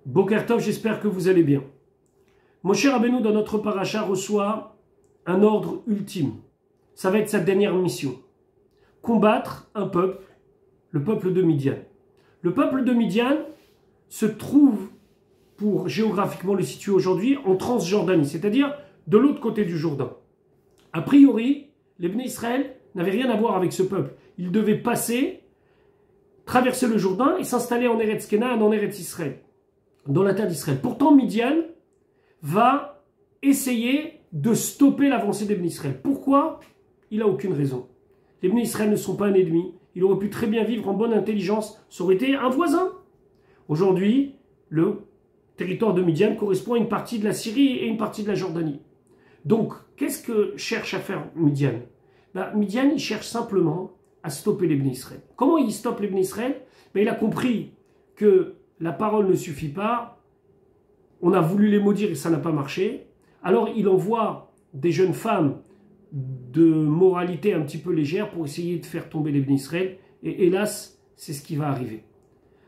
Boker Tov, j'espère que vous allez bien. Moshe Rabbeinu, dans notre paracha, reçoit un ordre ultime. Ça va être sa dernière mission. Combattre un peuple, le peuple de Midian. Le peuple de Midian se trouve, pour géographiquement le situer aujourd'hui, en Transjordanie, c'est-à-dire de l'autre côté du Jourdain. A priori, les Bnei Israël n'avaient rien à voir avec ce peuple. Ils devaient passer, traverser le Jourdain et s'installer en Eretz Kenaan, en Eretz Israël, dans la terre d'Israël. Pourtant, Midian va essayer de stopper l'avancée des Bnei Israël. Pourquoi? Il n'a aucune raison. Les Bnei Israël ne sont pas un ennemi. Il aurait pu très bien vivre en bonne intelligence. Ça aurait été un voisin. Aujourd'hui, le territoire de Midian correspond à une partie de la Syrie et une partie de la Jordanie. Donc, qu'est-ce que cherche à faire Midian? Midian, il cherche simplement à stopper les Bnei Israël. Comment il stoppe les Bnei Israël? Il a compris que la parole ne suffit pas. On a voulu les maudire et ça n'a pas marché. Alors, il envoie des jeunes femmes de moralité un petit peu légère pour essayer de faire tomber les Bnei Israël. Et hélas, c'est ce qui va arriver.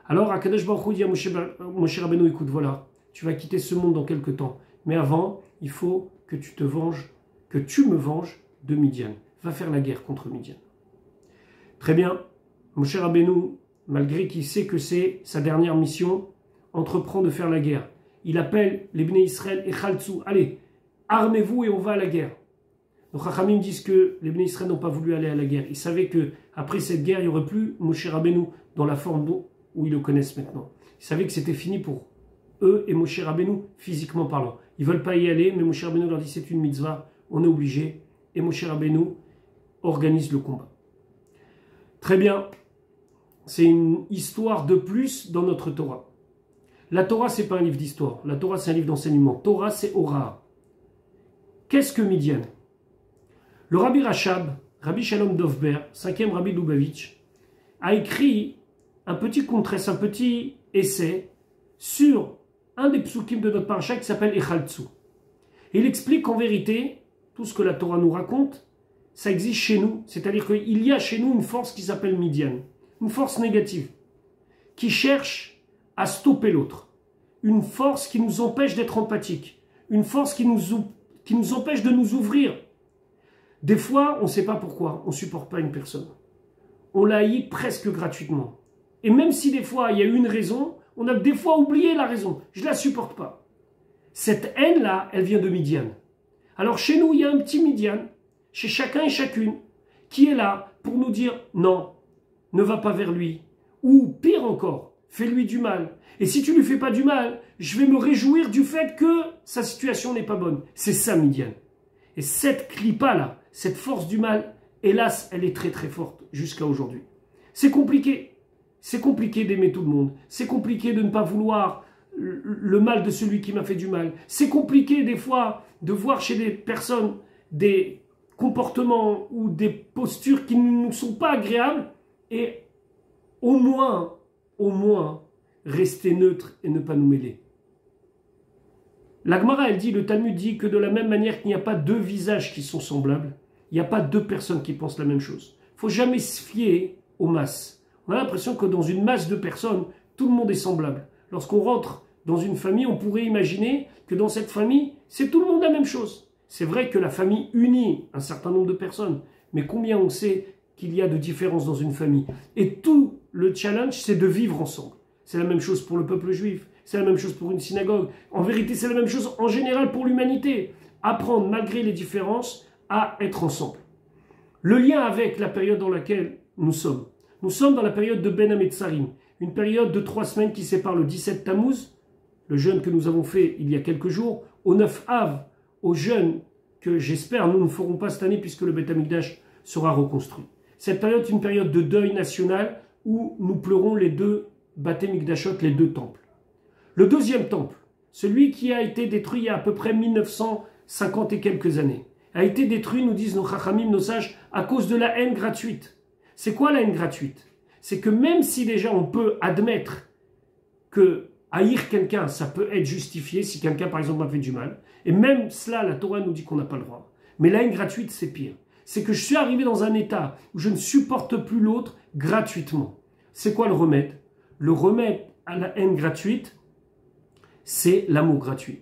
Alors, Akadosh Baruch Hu dit à Moshe Rabbeinu, écoute, voilà, tu vas quitter ce monde dans quelques temps. Mais avant, il faut que tu te venges, que tu me venges de Midian. Va faire la guerre contre Midian. Très bien, Moshe Rabbeinu, malgré qu'il sait que c'est sa dernière mission, entreprend de faire la guerre. Il appelle les Bnei Israël et Chaltsu, allez, armez-vous et on va à la guerre. Donc Chachamim disent que les Bnei Israël n'ont pas voulu aller à la guerre. Ils savaient qu'après cette guerre, il n'y aurait plus Moshe Rabbeinu dans la forme où ils le connaissent maintenant. Ils savaient que c'était fini pour eux et Moshe Rabbeinu, physiquement parlant. Ils ne veulent pas y aller, mais Moshe Rabbeinu leur dit c'est une mitzvah, on est obligé. Et Moshe Rabbeinu organise le combat. Très bien, c'est une histoire de plus dans notre Torah. La Torah, ce n'est pas un livre d'histoire. La Torah, c'est un livre d'enseignement. Torah, c'est Ora. Qu'est-ce que Midian? Le Rabbi Rachab, Rabbi Shalom Dovber, 5e Rabbi de Lubavitch, a écrit un petit contraste, un petit essai sur un des psukim de notre paracha qui s'appelle Echaltsu. Il explique qu'en vérité, tout ce que la Torah nous raconte, ça existe chez nous. C'est-à-dire qu'il y a chez nous une force qui s'appelle Midian, une force négative, qui cherche à stopper l'autre, une force qui nous empêche d'être empathique, une force qui nous empêche de nous ouvrir. Des fois, on ne sait pas pourquoi, on ne supporte pas une personne. On la haït presque gratuitement. Et même si des fois, il y a une raison, on a des fois oublié la raison. Je ne la supporte pas. Cette haine-là, elle vient de Midian. Alors chez nous, il y a un petit Midian, chez chacun et chacune, qui est là pour nous dire non, ne va pas vers lui. Ou pire encore, fais-lui du mal. Et si tu ne lui fais pas du mal, je vais me réjouir du fait que sa situation n'est pas bonne. C'est ça Midian. Et cette clipa-là, cette force du mal, hélas, elle est très très forte jusqu'à aujourd'hui. C'est compliqué. C'est compliqué d'aimer tout le monde. C'est compliqué de ne pas vouloir le mal de celui qui m'a fait du mal. C'est compliqué des fois de voir chez des personnes des comportements ou des postures qui ne nous sont pas agréables et au moins, rester neutre et ne pas nous mêler. La Gemara, elle dit, le Talmud dit que de la même manière qu'il n'y a pas deux visages qui sont semblables, il n'y a pas deux personnes qui pensent la même chose. Il ne faut jamais se fier aux masses. On a l'impression que dans une masse de personnes, tout le monde est semblable. Lorsqu'on rentre dans une famille, on pourrait imaginer que dans cette famille, c'est tout le monde la même chose. C'est vrai que la famille unit un certain nombre de personnes, mais combien on sait qu'il y a de différences dans une famille? Et tout le challenge, c'est de vivre ensemble. C'est la même chose pour le peuple juif, c'est la même chose pour une synagogue. En vérité, c'est la même chose en général pour l'humanité. Apprendre, malgré les différences, à être ensemble. Le lien avec la période dans laquelle nous sommes. Nous sommes dans la période de Ben Hametzarim, une période de 3 semaines qui sépare le 17 Tammuz, le jeûne que nous avons fait il y a quelques jours, au 9 Av, au jeûne que j'espère nous ne ferons pas cette année puisque le Beth Amikdash sera reconstruit. Cette période est une période de deuil national où nous pleurons les deux Beth Mikdashot, les deux temples. Le deuxième temple, celui qui a été détruit il y a à peu près 1950 et quelques années, a été détruit, nous disent nos chachamim, nos sages, à cause de la haine gratuite. C'est quoi la haine gratuite? C'est que même si déjà on peut admettre que haïr quelqu'un, ça peut être justifié si quelqu'un par exemple m'a fait du mal, et même cela, la Torah nous dit qu'on n'a pas le droit. Mais la haine gratuite, c'est pire. C'est que je suis arrivé dans un état où je ne supporte plus l'autre gratuitement. C'est quoi le remède? Le remède à la haine gratuite, c'est l'amour gratuit.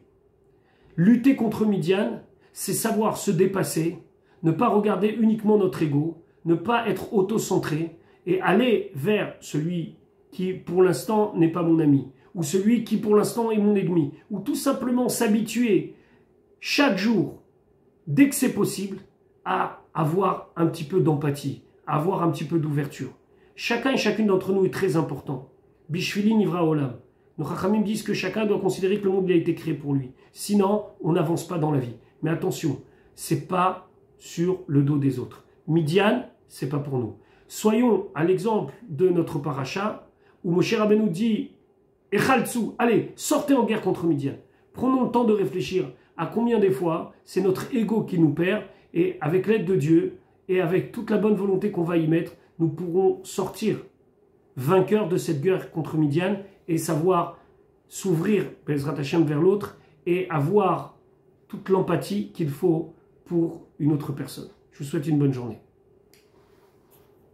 Lutter contre Midian, c'est savoir se dépasser, ne pas regarder uniquement notre ego, ne pas être auto-centré et aller vers celui qui pour l'instant n'est pas mon ami, ou celui qui pour l'instant est mon ennemi, ou tout simplement s'habituer chaque jour, dès que c'est possible, à avoir un petit peu d'empathie, à avoir un petit peu d'ouverture. Chacun et chacune d'entre nous est très important. Bishvili nivra olam. Nos Chachamim disent que chacun doit considérer que le monde a été créé pour lui. Sinon, on n'avance pas dans la vie. Mais attention, c'est pas sur le dos des autres. Midian, c'est pas pour nous. Soyons à l'exemple de notre paracha, où Moshe Rabbeinu dit Echaltsu, allez, sortez en guerre contre Midian. Prenons le temps de réfléchir à combien des fois c'est notre ego qui nous perd, et avec l'aide de Dieu, et avec toute la bonne volonté qu'on va y mettre, nous pourrons sortir vainqueurs de cette guerre contre Midian, et savoir s'ouvrir, Bezrat Hashem, vers l'autre, et avoir toute l'empathie qu'il faut pour une autre personne. Je vous souhaite une bonne journée.